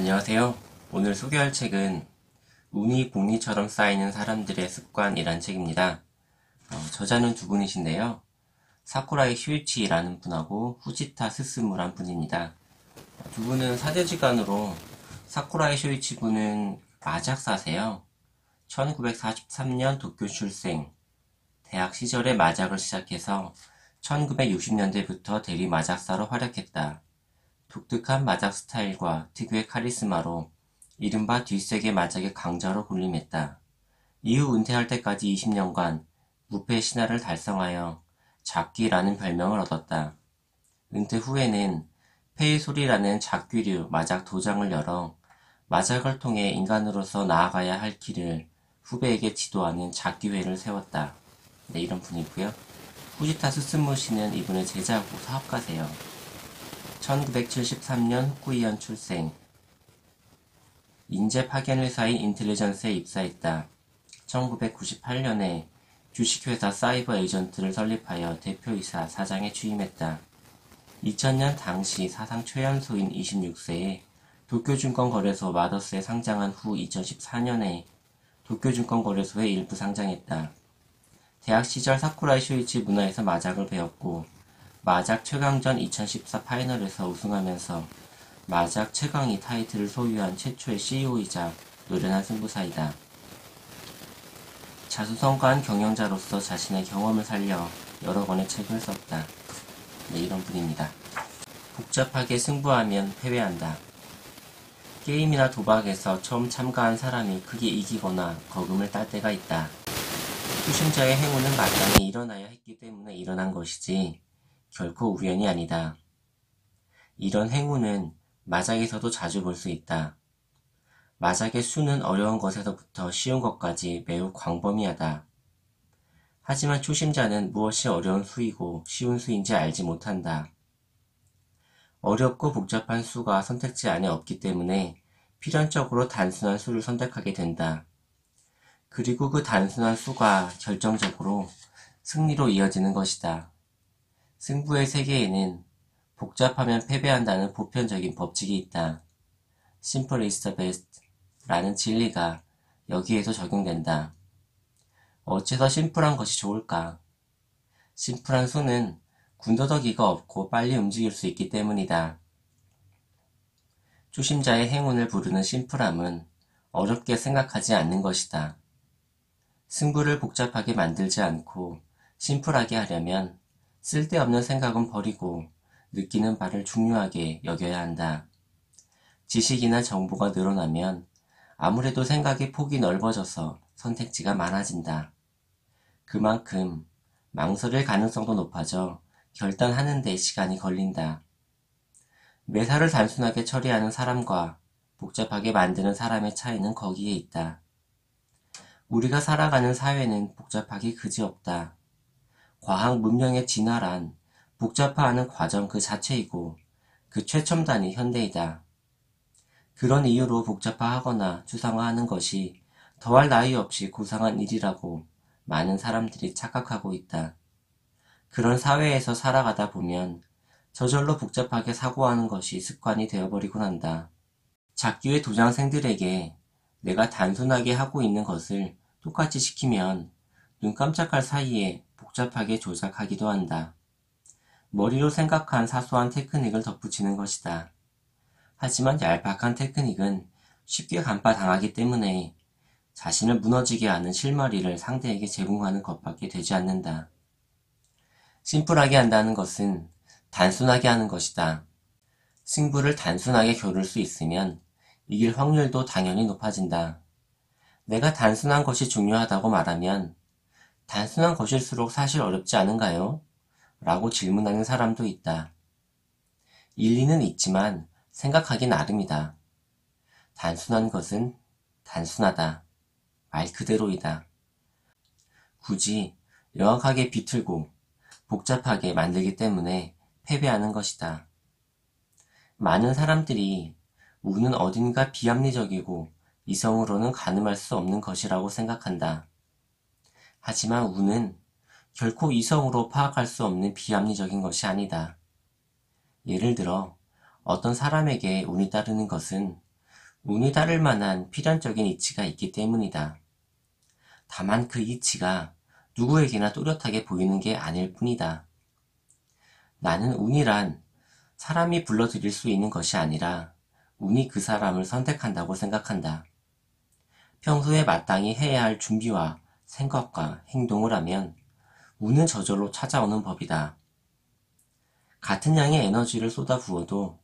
안녕하세요. 오늘 소개할 책은 운이 복리처럼 쌓이는 사람들의 습관이란 책입니다. 저자는 두 분이신데요. 사쿠라이 슈이치라는 분하고 후지타 스스무란 분입니다. 두 분은 사제지간으로 사쿠라이 슈이치 분은 마작사세요. 1943년 도쿄 출생, 대학 시절에 마작을 시작해서 1960년대부터 대리 마작사로 활약했다. 독특한 마작 스타일과 특유의 카리스마로 이른바 뒷세계 마작의 강자로 군림했다. 이후 은퇴할 때까지 20년간 무패 신화를 달성하여 작귀라는 별명을 얻었다. 은퇴 후에는 페이소리라는 작귀류 마작 도장을 열어 마작을 통해 인간으로서 나아가야 할 길을 후배에게 지도하는 작귀회를 세웠다. 네, 이런 분이고요. 후지타 스스무 씨는 이분의 제자고 사업가세요. 1973년 후쿠이현 출생. 인재 파견 회사인 인텔리전스에 입사했다. 1998년에 주식회사 사이버 에이전트를 설립하여 대표이사 사장에 취임했다. 2000년 당시 사상 최연소인 26세에 도쿄증권거래소 마더스에 상장한 후 2014년에 도쿄증권거래소에 일부 상장했다. 대학 시절 사쿠라이 슈이치 문화에서 마작을 배웠고 마작 최강전 2014 파이널에서 우승하면서 마작 최강위 타이틀을 소유한 최초의 CEO이자 노련한 승부사이다. 자수성가한 경영자로서 자신의 경험을 살려 여러 권의 책을 썼다. 네, 이런 분입니다. 복잡하게 승부하면 패배한다. 게임이나 도박에서 처음 참가한 사람이 크게 이기거나 거금을 딸 때가 있다. 투심자의 행운은 마땅히 일어나야 했기 때문에 일어난 것이지 결코 우연이 아니다. 이런 행운은 마작에서도 자주 볼 수 있다. 마작의 수는 어려운 것에서부터 쉬운 것까지 매우 광범위하다. 하지만 초심자는 무엇이 어려운 수이고 쉬운 수인지 알지 못한다. 어렵고 복잡한 수가 선택지 안에 없기 때문에 필연적으로 단순한 수를 선택하게 된다. 그리고 그 단순한 수가 결정적으로 승리로 이어지는 것이다. 승부의 세계에는 복잡하면 패배한다는 보편적인 법칙이 있다. Simple is the best 라는 진리가 여기에도 적용된다. 어째서 심플한 것이 좋을까? 심플한 수는 군더더기가 없고 빨리 움직일 수 있기 때문이다. 초심자의 행운을 부르는 심플함은 어렵게 생각하지 않는 것이다. 승부를 복잡하게 만들지 않고 심플하게 하려면 쓸데없는 생각은 버리고 느끼는 바를 중요하게 여겨야 한다. 지식이나 정보가 늘어나면 아무래도 생각의 폭이 넓어져서 선택지가 많아진다. 그만큼 망설일 가능성도 높아져 결단하는 데 시간이 걸린다. 매사를 단순하게 처리하는 사람과 복잡하게 만드는 사람의 차이는 거기에 있다. 우리가 살아가는 사회는 복잡하기 그지없다. 과학 문명의 진화란 복잡화하는 과정 그 자체이고 그 최첨단이 현대이다. 그런 이유로 복잡화하거나 추상화하는 것이 더할 나위 없이 고상한 일이라고 많은 사람들이 착각하고 있다. 그런 사회에서 살아가다 보면 저절로 복잡하게 사고하는 것이 습관이 되어버리곤 한다. 작규의 도장생들에게 내가 단순하게 하고 있는 것을 똑같이 시키면 눈 깜짝할 사이에 복잡하게 조작하기도 한다. 머리로 생각한 사소한 테크닉을 덧붙이는 것이다. 하지만 얄팍한 테크닉은 쉽게 간파당하기 때문에 자신을 무너지게 하는 실마리를 상대에게 제공하는 것밖에 되지 않는다. 심플하게 한다는 것은 단순하게 하는 것이다. 승부를 단순하게 겨룰 수 있으면 이길 확률도 당연히 높아진다. 내가 단순한 것이 중요하다고 말하면 단순한 것일수록 사실 어렵지 않은가요? 라고 질문하는 사람도 있다. 일리는 있지만 생각하기 나름이다. 단순한 것은 단순하다. 말 그대로이다. 굳이 명확하게 비틀고 복잡하게 만들기 때문에 패배하는 것이다. 많은 사람들이 운은 어딘가 비합리적이고 이성으로는 가늠할 수 없는 것이라고 생각한다. 하지만 운은 결코 이성으로 파악할 수 없는 비합리적인 것이 아니다. 예를 들어 어떤 사람에게 운이 따르는 것은 운이 따를 만한 필연적인 이치가 있기 때문이다. 다만 그 이치가 누구에게나 뚜렷하게 보이는 게 아닐 뿐이다. 나는 운이란 사람이 불러들일 수 있는 것이 아니라 운이 그 사람을 선택한다고 생각한다. 평소에 마땅히 해야 할 준비와 생각과 행동을 하면 운은 저절로 찾아오는 법이다. 같은 양의 에너지를 쏟아부어도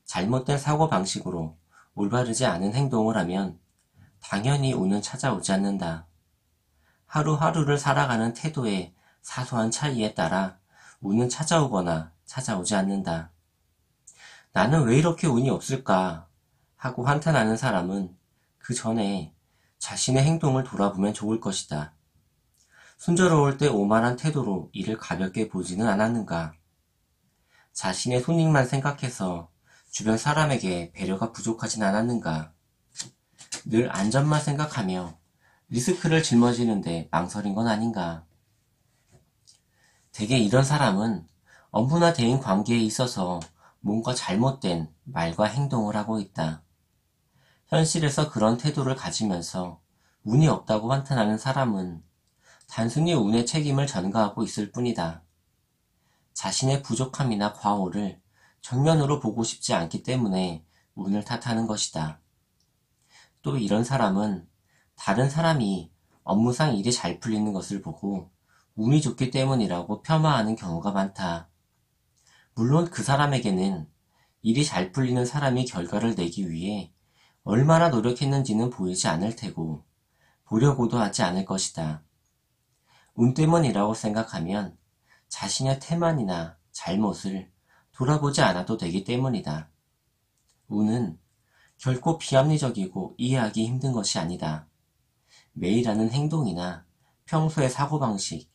잘못된 사고방식으로 올바르지 않은 행동을 하면 당연히 운은 찾아오지 않는다. 하루하루를 살아가는 태도의 사소한 차이에 따라 운은 찾아오거나 찾아오지 않는다. 나는 왜 이렇게 운이 없을까 하고 한탄하는 사람은 그 전에 자신의 행동을 돌아보면 좋을 것이다. 순조로울 때 오만한 태도로 일을 가볍게 보지는 않았는가? 자신의 손익만 생각해서 주변 사람에게 배려가 부족하진 않았는가? 늘 안전만 생각하며 리스크를 짊어지는데 망설인 건 아닌가? 대개 이런 사람은 업무나 대인 관계에 있어서 뭔가 잘못된 말과 행동을 하고 있다. 현실에서 그런 태도를 가지면서 운이 없다고 한탄하는 사람은 단순히 운의 책임을 전가하고 있을 뿐이다. 자신의 부족함이나 과오를 정면으로 보고 싶지 않기 때문에 운을 탓하는 것이다. 또 이런 사람은 다른 사람이 업무상 일이 잘 풀리는 것을 보고 운이 좋기 때문이라고 폄하하는 경우가 많다. 물론 그 사람에게는 일이 잘 풀리는 사람이 결과를 내기 위해 얼마나 노력했는지는 보이지 않을 테고 보려고도 하지 않을 것이다. 운 때문이라고 생각하면 자신의 태만이나 잘못을 돌아보지 않아도 되기 때문이다. 운은 결코 비합리적이고 이해하기 힘든 것이 아니다. 매일 하는 행동이나 평소의 사고방식,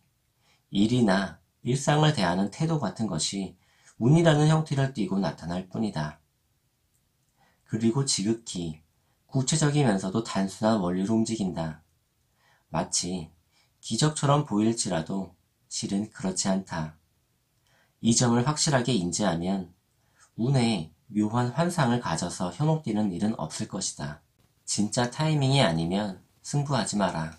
일이나 일상을 대하는 태도 같은 것이 운이라는 형태를 띠고 나타날 뿐이다. 그리고 지극히 구체적이면서도 단순한 원리로 움직인다. 마치 기적처럼 보일지라도 실은 그렇지 않다. 이 점을 확실하게 인지하면 운에 묘한 환상을 가져서 현혹되는 일은 없을 것이다. 진짜 타이밍이 아니면 승부하지 마라.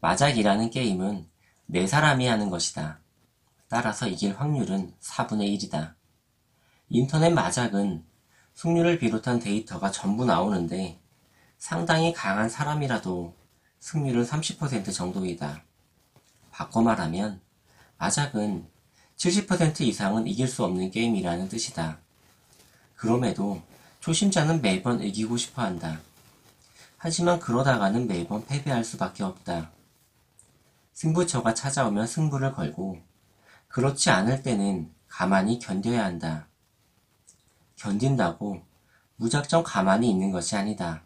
마작이라는 게임은 네 사람이 하는 것이다. 따라서 이길 확률은 4분의 1이다. 인터넷 마작은 승률을 비롯한 데이터가 전부 나오는데 상당히 강한 사람이라도 승률은 30% 정도이다. 바꿔 말하면 마작은 70% 이상은 이길 수 없는 게임이라는 뜻이다. 그럼에도 초심자는 매번 이기고 싶어 한다. 하지만 그러다가는 매번 패배할 수밖에 없다. 승부처가 찾아오면 승부를 걸고 그렇지 않을 때는 가만히 견뎌야 한다. 견딘다고 무작정 가만히 있는 것이 아니다.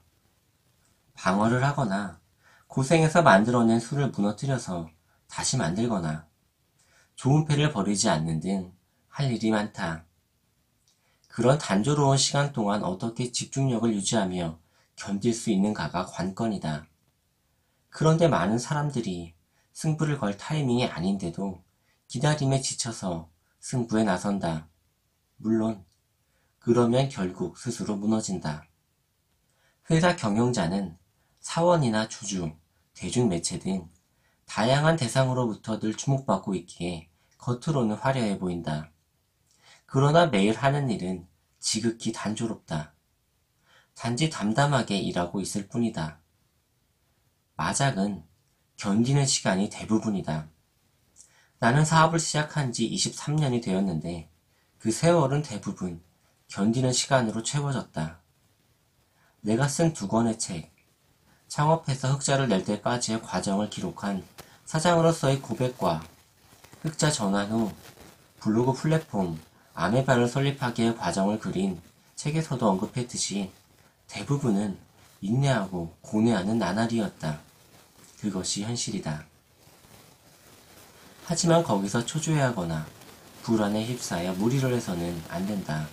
방어를 하거나 고생해서 만들어낸 수를 무너뜨려서 다시 만들거나 좋은 패를 버리지 않는 등 할 일이 많다. 그런 단조로운 시간 동안 어떻게 집중력을 유지하며 견딜 수 있는가가 관건이다. 그런데 많은 사람들이 승부를 걸 타이밍이 아닌데도 기다림에 지쳐서 승부에 나선다. 물론 그러면 결국 스스로 무너진다. 회사 경영자는 사원이나 주주, 대중매체 등 다양한 대상으로부터 늘 주목받고 있기에 겉으로는 화려해 보인다. 그러나 매일 하는 일은 지극히 단조롭다. 단지 담담하게 일하고 있을 뿐이다. 마작은 견디는 시간이 대부분이다. 나는 사업을 시작한 지 23년이 되었는데 그 세월은 대부분 견디는 시간으로 채워졌다. 내가 쓴 2권의 책, 창업해서 흑자를 낼 때까지의 과정을 기록한 사장으로서의 고백과 흑자 전환 후 블로그 플랫폼 아메바를 설립하기의 과정을 그린 책에서도 언급했듯이 대부분은 인내하고 고뇌하는 나날이었다. 그것이 현실이다. 하지만 거기서 초조해하거나 불안에 휩싸여 무리를 해서는 안 된다.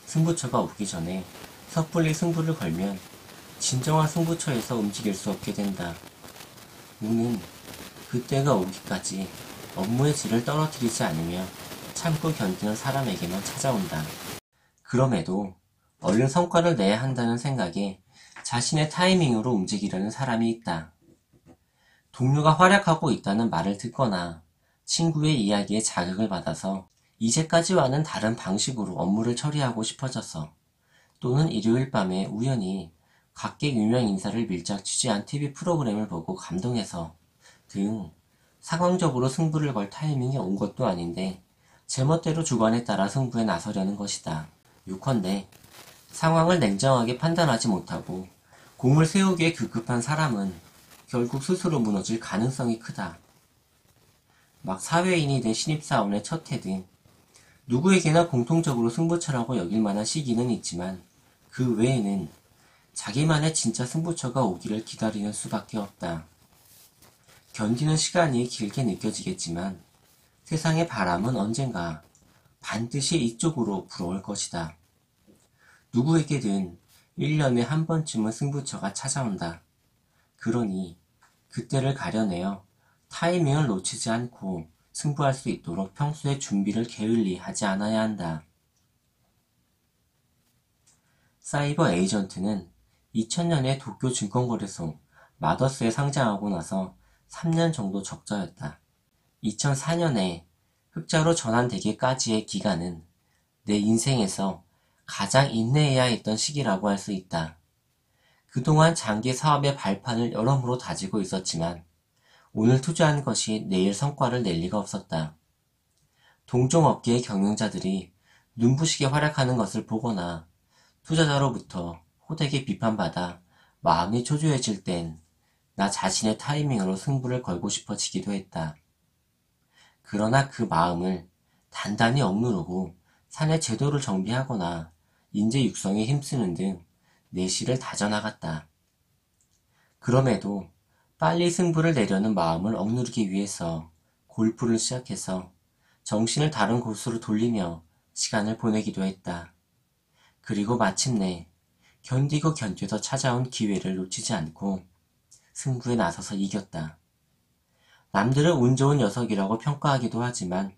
승부처가 오기 전에 섣불리 승부를 걸면 진정한 승부처에서 움직일 수 없게 된다. 운은 그때가 오기까지 업무의 질을 떨어뜨리지 않으며 참고 견디는 사람에게만 찾아온다. 그럼에도 얼른 성과를 내야 한다는 생각에 자신의 타이밍으로 움직이려는 사람이 있다. 동료가 활약하고 있다는 말을 듣거나 친구의 이야기에 자극을 받아서 이제까지와는 다른 방식으로 업무를 처리하고 싶어져서, 또는 일요일 밤에 우연히 각계 유명 인사를 밀착 취재한 TV 프로그램을 보고 감동해서 등 상황적으로 승부를 걸 타이밍이 온 것도 아닌데 제멋대로 주관에 따라 승부에 나서려는 것이다. 요컨대 상황을 냉정하게 판단하지 못하고 공을 세우기에 급급한 사람은 결국 스스로 무너질 가능성이 크다. 막 사회인이 된 신입사원의 첫 해든 누구에게나 공통적으로 승부처라고 여길 만한 시기는 있지만 그 외에는 자기만의 진짜 승부처가 오기를 기다리는 수밖에 없다. 견디는 시간이 길게 느껴지겠지만 세상의 바람은 언젠가 반드시 이쪽으로 불어올 것이다. 누구에게든 1년에 한 번쯤은 승부처가 찾아온다. 그러니 그때를 가려내어 타이밍을 놓치지 않고 승부할 수 있도록 평소에 준비를 게을리 하지 않아야 한다. 사이버 에이전트는 2000년에 도쿄 증권거래소 마더스에 상장하고 나서 3년 정도 적자였다. 2004년에 흑자로 전환되기까지의 기간은 내 인생에서 가장 인내해야 했던 시기라고 할 수 있다. 그동안 장기 사업의 발판을 여러모로 다지고 있었지만 오늘 투자한 것이 내일 성과를 낼 리가 없었다. 동종업계의 경영자들이 눈부시게 활약하는 것을 보거나 투자자로부터 호되게 비판받아 마음이 초조해질 땐 나 자신의 타이밍으로 승부를 걸고 싶어지기도 했다. 그러나 그 마음을 단단히 억누르고 사내 제도를 정비하거나 인재 육성에 힘쓰는 등 내실을 다져나갔다. 그럼에도 빨리 승부를 내려는 마음을 억누르기 위해서 골프를 시작해서 정신을 다른 곳으로 돌리며 시간을 보내기도 했다. 그리고 마침내 견디고 견뎌서 찾아온 기회를 놓치지 않고 승부에 나서서 이겼다. 남들은 운 좋은 녀석이라고 평가하기도 하지만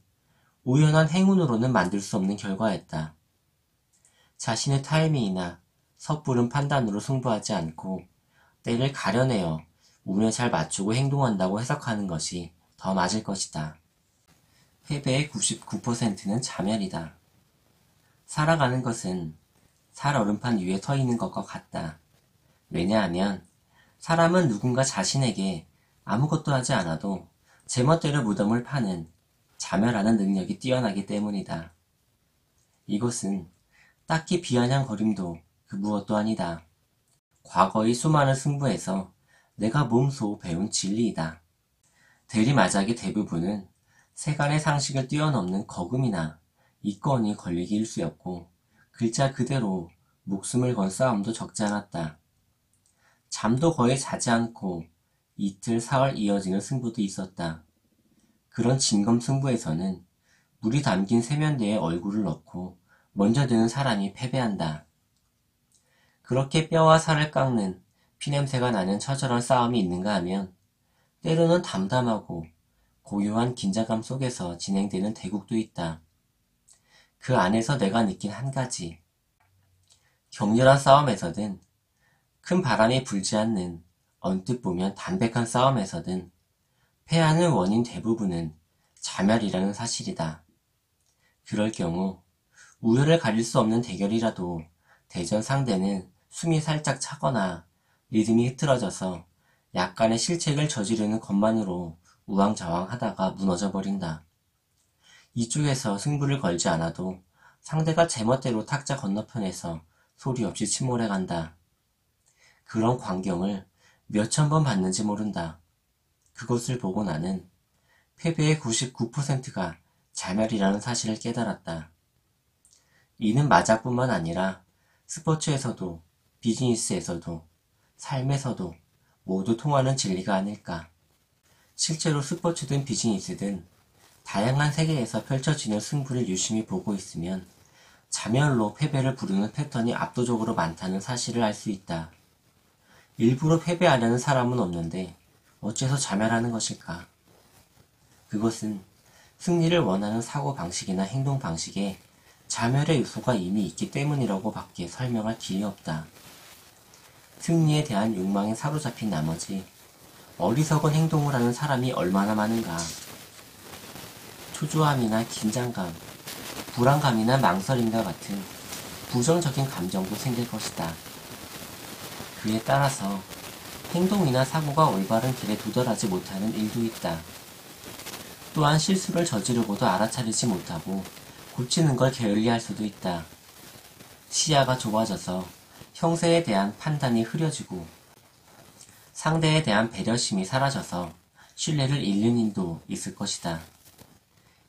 우연한 행운으로는 만들 수 없는 결과였다. 자신의 타이밍이나 섣부른 판단으로 승부하지 않고 때를 가려내어 운에 잘 맞추고 행동한다고 해석하는 것이 더 맞을 것이다. 패배의 99%는 자멸이다. 살아가는 것은 살얼음판 위에 서 있는 것과 같다. 왜냐하면 사람은 누군가 자신에게 아무것도 하지 않아도 제멋대로 무덤을 파는 자멸하는 능력이 뛰어나기 때문이다. 이것은 딱히 비아냥거림도 그 무엇도 아니다. 과거의 수많은 승부에서 내가 몸소 배운 진리이다. 대리마작의 대부분은 세간의 상식을 뛰어넘는 거금이나 이권이 걸리기 일쑤였고 글자 그대로 목숨을 건 싸움도 적지 않았다. 잠도 거의 자지 않고 이틀, 사흘 이어지는 승부도 있었다. 그런 진검승부에서는 물이 담긴 세면대에 얼굴을 넣고 먼저 드는 사람이 패배한다. 그렇게 뼈와 살을 깎는 피냄새가 나는 처절한 싸움이 있는가 하면 때로는 담담하고 고요한 긴장감 속에서 진행되는 대국도 있다. 그 안에서 내가 느낀 한 가지. 격렬한 싸움에서든 큰 바람이 불지 않는 언뜻 보면 담백한 싸움에서든 패하는 원인 대부분은 자멸이라는 사실이다. 그럴 경우 우열을 가릴 수 없는 대결이라도 대전 상대는 숨이 살짝 차거나 리듬이 흐트러져서 약간의 실책을 저지르는 것만으로 우왕좌왕하다가 무너져 버린다. 이쪽에서 승부를 걸지 않아도 상대가 제멋대로 탁자 건너편에서 소리 없이 침몰해간다. 그런 광경을 몇천 번 봤는지 모른다. 그것을 보고 나는 패배의 99%가 자멸이라는 사실을 깨달았다. 이는 마작뿐만 아니라 스포츠에서도 비즈니스에서도 삶에서도 모두 통하는 진리가 아닐까. 실제로 스포츠든 비즈니스든 다양한 세계에서 펼쳐지는 승부를 유심히 보고 있으면 자멸로 패배를 부르는 패턴이 압도적으로 많다는 사실을 알 수 있다. 일부러 패배하려는 사람은 없는데 어째서 자멸하는 것일까? 그것은 승리를 원하는 사고방식이나 행동방식에 자멸의 요소가 이미 있기 때문이라고 밖에 설명할 길이 없다. 승리에 대한 욕망에 사로잡힌 나머지 어리석은 행동을 하는 사람이 얼마나 많은가. 초조함이나 긴장감, 불안감이나 망설임과 같은 부정적인 감정도 생길 것이다. 그에 따라서 행동이나 사고가 올바른 길에 도달하지 못하는 일도 있다. 또한 실수를 저지르고도 알아차리지 못하고 고치는 걸 게을리할 수도 있다. 시야가 좁아져서 형세에 대한 판단이 흐려지고 상대에 대한 배려심이 사라져서 신뢰를 잃는 일도 있을 것이다.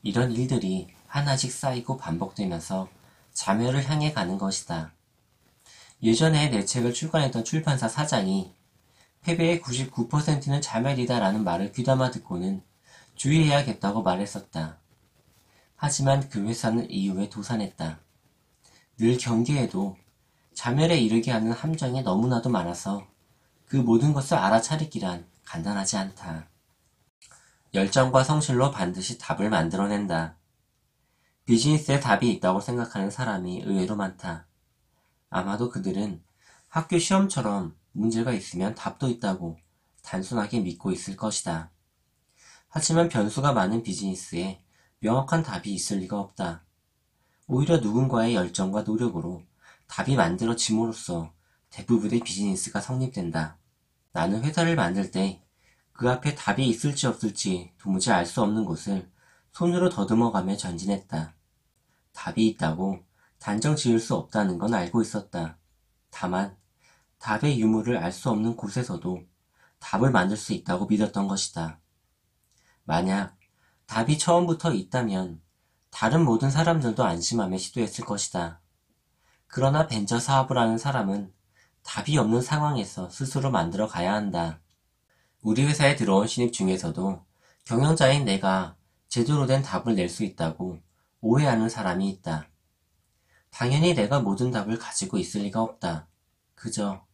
이런 일들이 하나씩 쌓이고 반복되면서 자멸을 향해 가는 것이다. 예전에 내 책을 출간했던 출판사 사장이 패배의 99%는 자멸이다라는 말을 귀담아 듣고는 주의해야겠다고 말했었다. 하지만 그 회사는 이후에 도산했다. 늘 경계해도 자멸에 이르게 하는 함정이 너무나도 많아서 그 모든 것을 알아차리기란 간단하지 않다. 열정과 성실로 반드시 답을 만들어낸다. 비즈니스에 답이 있다고 생각하는 사람이 의외로 많다. 아마도 그들은 학교 시험처럼 문제가 있으면 답도 있다고 단순하게 믿고 있을 것이다. 하지만 변수가 많은 비즈니스에 명확한 답이 있을 리가 없다. 오히려 누군가의 열정과 노력으로 답이 만들어짐으로써 대부분의 비즈니스가 성립된다. 나는 회사를 만들 때 그 앞에 답이 있을지 없을지 도무지 알 수 없는 곳을 손으로 더듬어가며 전진했다. 답이 있다고 단정 지을 수 없다는 건 알고 있었다. 다만 답의 유무를 알 수 없는 곳에서도 답을 만들 수 있다고 믿었던 것이다. 만약 답이 처음부터 있다면 다른 모든 사람들도 안심하며 시도했을 것이다. 그러나 벤처 사업을 하는 사람은 답이 없는 상황에서 스스로 만들어 가야 한다. 우리 회사에 들어온 신입 중에서도 경영자인 내가 제대로 된 답을 낼 수 있다고 오해하는 사람이 있다. 당연히 내가 모든 답을 가지고 있을 리가 없다. 그저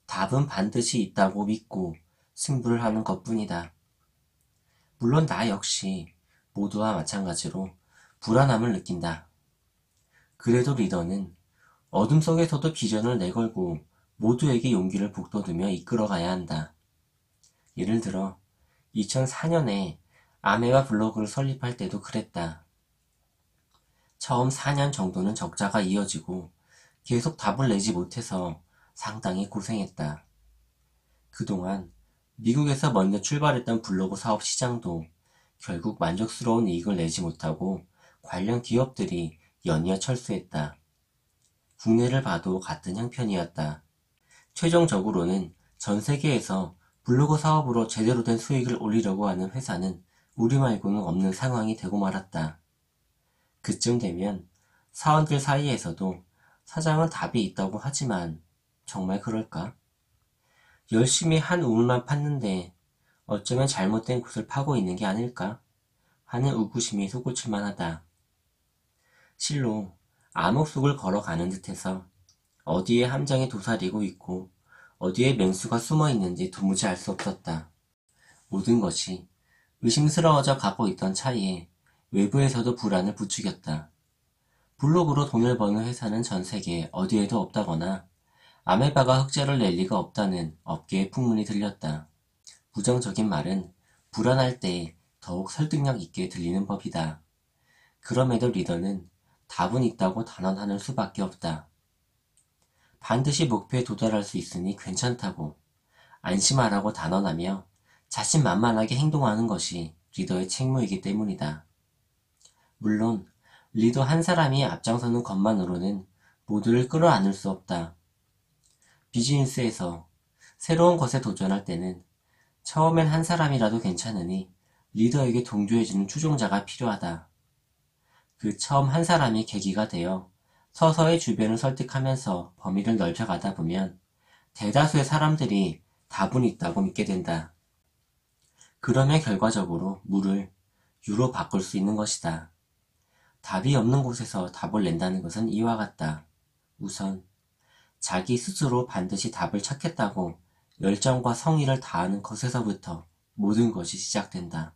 답은 반드시 있다고 믿고 승부를 하는 것뿐이다. 물론 나 역시 모두와 마찬가지로 불안함을 느낀다. 그래도 리더는 어둠 속에서도 비전을 내걸고 모두에게 용기를 북돋우며 이끌어가야 한다. 예를 들어 2004년에 아메바 블로그를 설립할 때도 그랬다. 처음 4년 정도는 적자가 이어지고 계속 답을 내지 못해서 상당히 고생했다. 그동안 미국에서 먼저 출발했던 블로그 사업 시장도 결국 만족스러운 이익을 내지 못하고 관련 기업들이 연이어 철수했다. 국내를 봐도 같은 형편이었다. 최종적으로는 전 세계에서 블로그 사업으로 제대로 된 수익을 올리려고 하는 회사는 우리 말고는 없는 상황이 되고 말았다. 그쯤 되면 사원들 사이에서도 사장은 답이 있다고 하지만 정말 그럴까? 열심히 한 우물만 팠는데 어쩌면 잘못된 곳을 파고 있는 게 아닐까? 하는 의구심이 솟구칠 만하다. 실로 암흑 속을 걸어가는 듯해서 어디에 함정이 도사리고 있고 어디에 맹수가 숨어 있는지 도무지 알 수 없었다. 모든 것이 의심스러워져 가고 있던 차이에 외부에서도 불안을 부추겼다. 블로그로 돈을 버는 회사는 전 세계 어디에도 없다거나 아메바가 흑자를 낼 리가 없다는 업계의 풍문이 들렸다. 부정적인 말은 불안할 때 더욱 설득력 있게 들리는 법이다. 그럼에도 리더는 답은 있다고 단언하는 수밖에 없다. 반드시 목표에 도달할 수 있으니 괜찮다고 안심하라고 단언하며 자신만만하게 행동하는 것이 리더의 책무이기 때문이다. 물론 리더 한 사람이 앞장서는 것만으로는 모두를 끌어안을 수 없다. 비즈니스에서 새로운 것에 도전할 때는 처음엔 한 사람이라도 괜찮으니 리더에게 동조해주는 추종자가 필요하다. 그 처음 한 사람이 계기가 되어 서서히 주변을 설득하면서 범위를 넓혀가다 보면 대다수의 사람들이 답은 있다고 믿게 된다. 그러면 결과적으로 물을 유로 바꿀 수 있는 것이다. 답이 없는 곳에서 답을 낸다는 것은 이와 같다. 우선 자기 스스로 반드시 답을 찾겠다고 열정과 성의를 다하는 것에서부터 모든 것이 시작된다.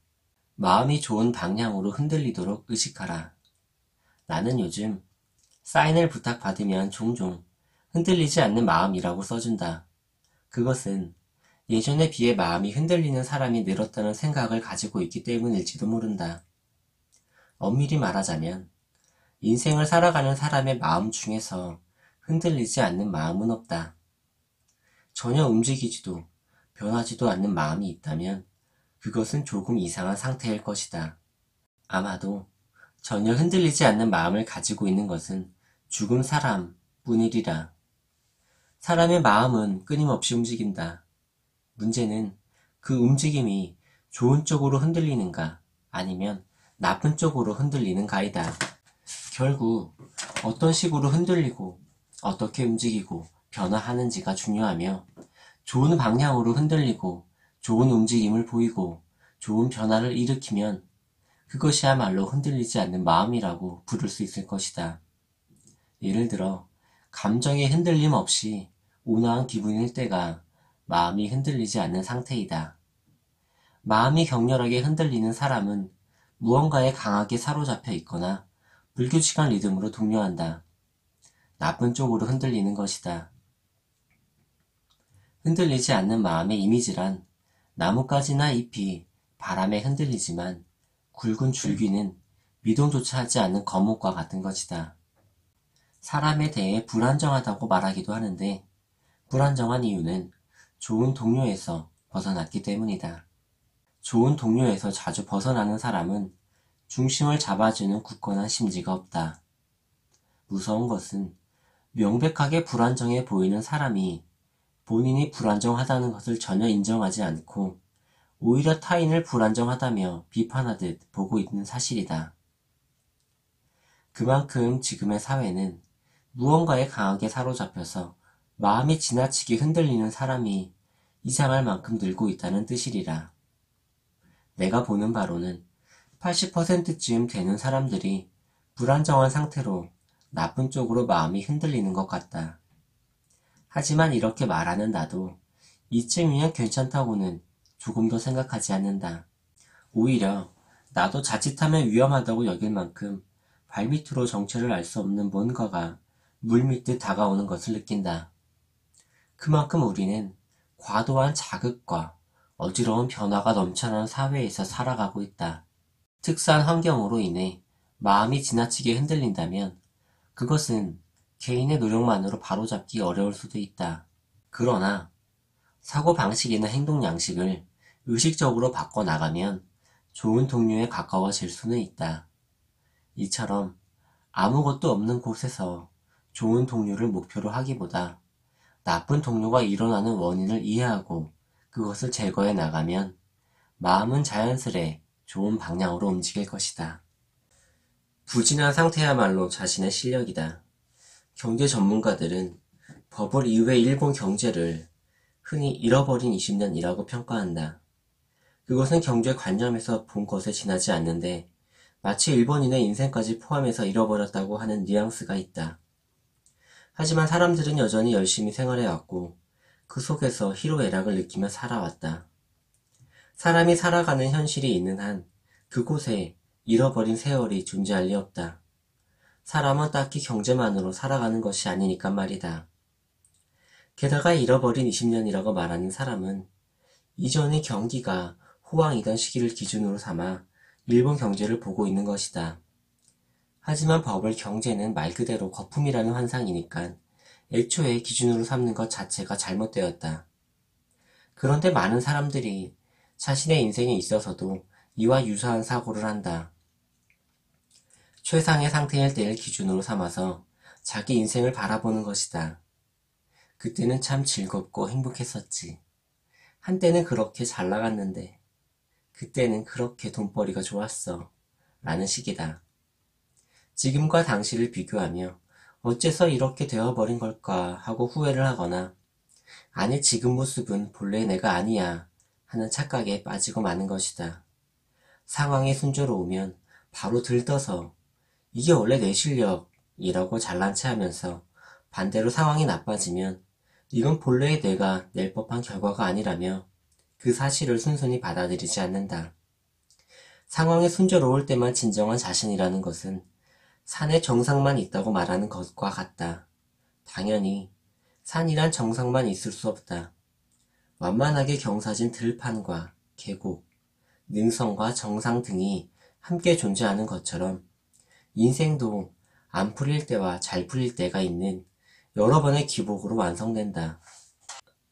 마음이 좋은 방향으로 흔들리도록 의식하라. 나는 요즘 사인을 부탁받으면 종종 흔들리지 않는 마음이라고 써준다. 그것은 예전에 비해 마음이 흔들리는 사람이 늘었다는 생각을 가지고 있기 때문일지도 모른다. 엄밀히 말하자면 인생을 살아가는 사람의 마음 중에서 흔들리지 않는 마음은 없다. 전혀 움직이지도 변하지도 않는 마음이 있다면 그것은 조금 이상한 상태일 것이다. 아마도 전혀 흔들리지 않는 마음을 가지고 있는 것은 죽은 사람 뿐이리라. 사람의 마음은 끊임없이 움직인다. 문제는 그 움직임이 좋은 쪽으로 흔들리는가 아니면 나쁜 쪽으로 흔들리는가이다. 결국 어떤 식으로 흔들리고 어떻게 움직이고 변화하는지가 중요하며 좋은 방향으로 흔들리고 좋은 움직임을 보이고 좋은 변화를 일으키면 그것이야말로 흔들리지 않는 마음이라고 부를 수 있을 것이다. 예를 들어 감정의 흔들림 없이 온화한 기분일 때가 마음이 흔들리지 않는 상태이다. 마음이 격렬하게 흔들리는 사람은 무언가에 강하게 사로잡혀 있거나 불규칙한 리듬으로 동요한다. 나쁜 쪽으로 흔들리는 것이다. 흔들리지 않는 마음의 이미지란 나뭇가지나 잎이 바람에 흔들리지만 굵은 줄기는 미동조차 하지 않는 거목과 같은 것이다. 사람에 대해 불안정하다고 말하기도 하는데 불안정한 이유는 좋은 동료에서 벗어났기 때문이다. 좋은 동료에서 자주 벗어나는 사람은 중심을 잡아주는 굳건한 심지가 없다. 무서운 것은 명백하게 불안정해 보이는 사람이 본인이 불안정하다는 것을 전혀 인정하지 않고 오히려 타인을 불안정하다며 비판하듯 보고 있는 사실이다. 그만큼 지금의 사회는 무언가에 강하게 사로잡혀서 마음이 지나치게 흔들리는 사람이 이상할 만큼 늘고 있다는 뜻이리라. 내가 보는 바로는 80%쯤 되는 사람들이 불안정한 상태로 나쁜 쪽으로 마음이 흔들리는 것 같다. 하지만 이렇게 말하는 나도 이쯤이면 괜찮다고는 조금 더 생각하지 않는다. 오히려 나도 자칫하면 위험하다고 여길 만큼 발밑으로 정체를 알 수 없는 뭔가가 물밀듯 다가오는 것을 느낀다. 그만큼 우리는 과도한 자극과 어지러운 변화가 넘쳐나는 사회에서 살아가고 있다. 특수한 환경으로 인해 마음이 지나치게 흔들린다면 그것은 개인의 노력만으로 바로잡기 어려울 수도 있다. 그러나 사고방식이나 행동 양식을 의식적으로 바꿔나가면 좋은 동료에 가까워질 수는 있다. 이처럼 아무것도 없는 곳에서 좋은 동료를 목표로 하기보다 나쁜 동료가 일어나는 원인을 이해하고 그것을 제거해 나가면 마음은 자연스레 좋은 방향으로 움직일 것이다. 부진한 상태야말로 자신의 실력이다. 경제 전문가들은 버블 이후의 일본 경제를 흔히 잃어버린 20년이라고 평가한다. 그것은 경제 관점에서 본 것에 지나지 않는데 마치 일본인의 인생까지 포함해서 잃어버렸다고 하는 뉘앙스가 있다. 하지만 사람들은 여전히 열심히 생활해왔고 그 속에서 희로애락을 느끼며 살아왔다. 사람이 살아가는 현실이 있는 한 그곳에 잃어버린 세월이 존재할 리 없다. 사람은 딱히 경제만으로 살아가는 것이 아니니까 말이다. 게다가 잃어버린 20년이라고 말하는 사람은 이전의 경기가 호황이던 시기를 기준으로 삼아 일본 경제를 보고 있는 것이다. 하지만 버블 경제는 말 그대로 거품이라는 환상이니까 애초에 기준으로 삼는 것 자체가 잘못되었다. 그런데 많은 사람들이 자신의 인생에 있어서도 이와 유사한 사고를 한다. 최상의 상태일 때를 기준으로 삼아서 자기 인생을 바라보는 것이다. 그때는 참 즐겁고 행복했었지. 한때는 그렇게 잘 나갔는데 그때는 그렇게 돈벌이가 좋았어. 라는 식이다. 지금과 당시를 비교하며 어째서 이렇게 되어버린 걸까 하고 후회를 하거나 아니 지금 모습은 본래 내가 아니야 하는 착각에 빠지고 마는 것이다. 상황이 순조로우면 바로 들떠서 이게 원래 내 실력이라고 잘난 체 하면서 반대로 상황이 나빠지면 이건 본래의 내가 낼 법한 결과가 아니라며 그 사실을 순순히 받아들이지 않는다. 상황이 순조로울 때만 진정한 자신이라는 것은 산에 정상만 있다고 말하는 것과 같다. 당연히 산이란 정상만 있을 수 없다. 완만하게 경사진 들판과 계곡, 능선과 정상 등이 함께 존재하는 것처럼 인생도 안 풀릴 때와 잘 풀릴 때가 있는 여러 번의 기복으로 완성된다.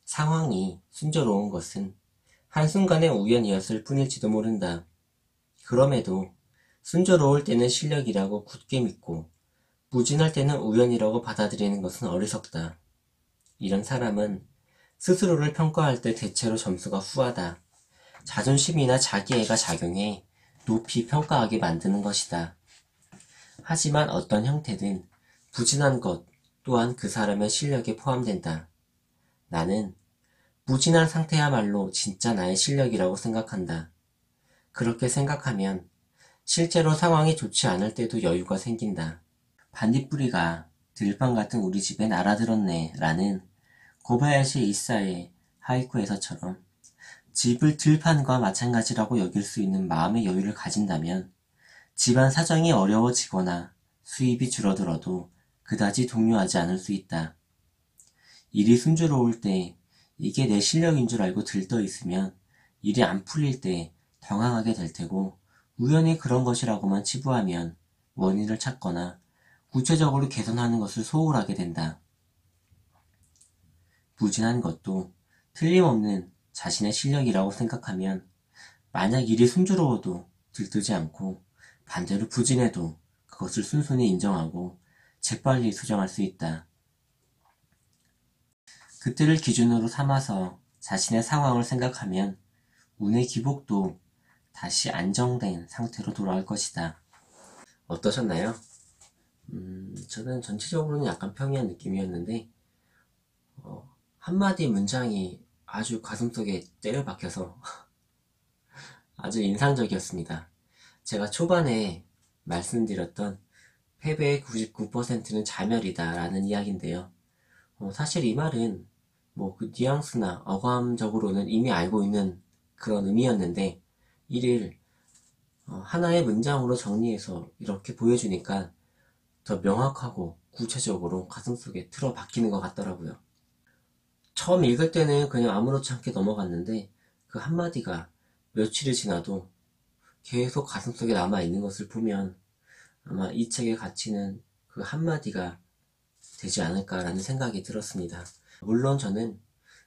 상황이 순조로운 것은 한순간의 우연이었을 뿐일지도 모른다. 그럼에도 순조로울 때는 실력이라고 굳게 믿고 무진할 때는 우연이라고 받아들이는 것은 어리석다. 이런 사람은 스스로를 평가할 때 대체로 점수가 후하다. 자존심이나 자기애가 작용해 높이 평가하게 만드는 것이다. 하지만 어떤 형태든 부진한 것 또한 그 사람의 실력에 포함된다. 나는 무진한 상태야말로 진짜 나의 실력이라고 생각한다. 그렇게 생각하면 실제로 상황이 좋지 않을 때도 여유가 생긴다. 반딧불이가 들판 같은 우리 집엔 알아들었네 라는 고바야시 이사의 하이쿠에서처럼 집을 들판과 마찬가지라고 여길 수 있는 마음의 여유를 가진다면 집안 사정이 어려워지거나 수입이 줄어들어도 그다지 동요하지 않을 수 있다. 일이 순조로울 때 이게 내 실력인 줄 알고 들떠 있으면 일이 안 풀릴 때 당황하게 될 테고 우연히 그런 것이라고만 치부하면 원인을 찾거나 구체적으로 개선하는 것을 소홀하게 된다. 부진한 것도 틀림없는 자신의 실력이라고 생각하면 만약 일이 순조로워도 들뜨지 않고 반대로 부진해도 그것을 순순히 인정하고 재빨리 수정할 수 있다. 그때를 기준으로 삼아서 자신의 상황을 생각하면 운의 기복도 다시 안정된 상태로 돌아올 것이다. 어떠셨나요? 저는 전체적으로는 약간 평이한 느낌이었는데 한마디 문장이 아주 가슴속에 때려박혀서 아주 인상적이었습니다. 제가 초반에 말씀드렸던 패배의 99%는 자멸이다 라는 이야기인데요. 사실 이 말은 뭐 그 뉘앙스나 어감적으로는 이미 알고 있는 그런 의미였는데 이를 하나의 문장으로 정리해서 이렇게 보여주니까 더 명확하고 구체적으로 가슴속에 틀어박히는 것 같더라고요. 처음 읽을 때는 그냥 아무렇지 않게 넘어갔는데 그 한마디가 며칠이 지나도 계속 가슴속에 남아있는 것을 보면 아마 이 책의 가치는 그 한마디가 되지 않을까라는 생각이 들었습니다. 물론 저는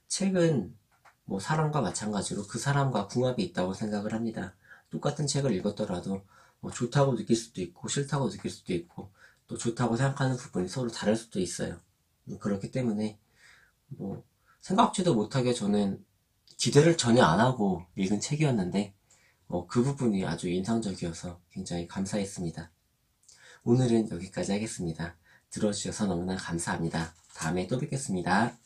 책은 뭐 사람과 마찬가지로 그 사람과 궁합이 있다고 생각을 합니다. 똑같은 책을 읽었더라도 뭐 좋다고 느낄 수도 있고 싫다고 느낄 수도 있고 또 좋다고 생각하는 부분이 서로 다를 수도 있어요. 그렇기 때문에 뭐 생각지도 못하게 저는 기대를 전혀 안 하고 읽은 책이었는데 그 부분이 아주 인상적이어서 굉장히 감사했습니다. 오늘은 여기까지 하겠습니다. 들어주셔서 너무나 감사합니다. 다음에 또 뵙겠습니다.